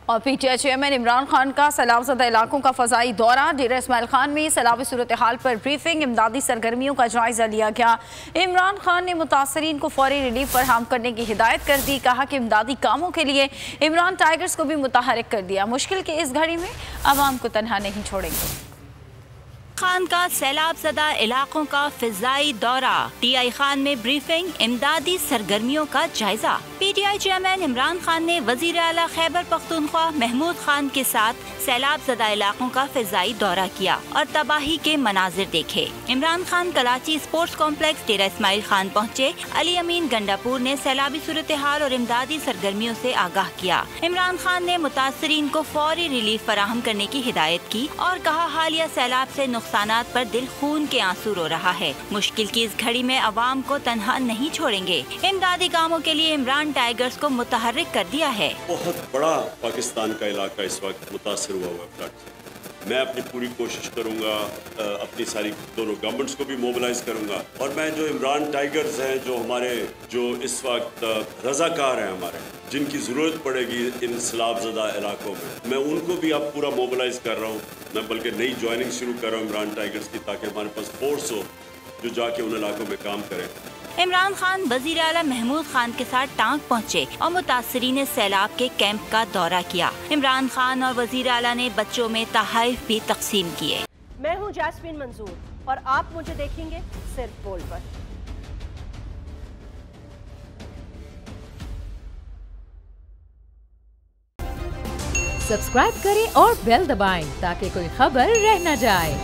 اور P T I chairman Imran Khan کا سیلاب زدہ علاقوں کا فضائی دورہ، ڈیرہ اسماعیل خان میں سیلابی صورتحال پر بریفنگ، امدادی سرگرمیوں کا جائزہ لیا گیا۔ عمران خان نے متاثرین کو فوری ریلیف فراہم کرنے کی ہدایت کر دی، کہا کہ امدادی کاموں کے لیے عمران ٹائیگرز کو بھی متحرک کر دیا، مشکل کی اس گھڑی میں عوام کو تنہا نہیں چھوڑیں گے۔ خان کا سیلاب زدہ علاقوں کا فضائی دورہ، ٹی آئی خان میں بریفنگ، امدادی سرگرمیوں کا جائزہ۔ P T I chairman Imran Khan نے وزیر اعلیٰ خیبر پختونخوا محمود خان کے ساتھ سیلاب زدہ علاقوں کا فضائی دورہ کیا اور تباہی کے مناظر دیکھے۔ عمران خان کراچی اسپورٹس کمپلیکس ڈیرہ اسماعیل خان پہنچے۔ علی امین گنڈاپور نے سیلابی صورتحال اور امدادی سرگرمیوں سے آگاہ کیا۔ عمران خان نے متاثرین کو فوری ریلیف فراہم کرنے کی ہدایت کی اور کہا حالیہ سیلاب سے نقصانات پر دل خون کے آنسو رو رہا ہے، مشکل کی اس گھڑی میں عوام کو تنہا نہیں چھوڑیں گے۔ امدادی کاموں کے لیے عمران ٹائیگرز کو متحرک کر دیا ہے۔ بہت بڑا پاکستان کا علاقہ اس وقت متاثر ہوا ہوا فلڈ سے۔ میں اپنی پوری کوشش کروں گا، اپنی ساری دونوں گورنمنٹس کو بھی موبلائز کروں گا، اور میں جو عمران ٹائیگرز ہیں، جو اس وقت رضاکار ہیں ہمارے، جن کی ضرورت پڑے گی ان سیلاب زدہ علاقوں میں ان کو بھی اب پورا موبلائز کر رہا ہوں۔ میں بلکہ نئی جوائننگ شروع کر رہا ہوں عمران ٹائیگرز کی، تاکہ ہمارے پاس فورس ہو جو جا کے ان علاقوں میں کام کرے۔ عمران خان وزیر اعلیٰ محمود خان کے ساتھ ٹانک پہنچے اور متاثرین سیلاب کے کیمپ کا دورہ کیا۔ عمران خان اور وزیر اعلیٰ نے بچوں میں تحائف بھی تقسیم کیے۔ میں ہوں جاسمین منظور اور آپ مجھے دیکھیں گے صرف بول پر۔ سبسکرائب کریں اور بیل دبائیں تاکہ کوئی خبر رہ نہ جائے۔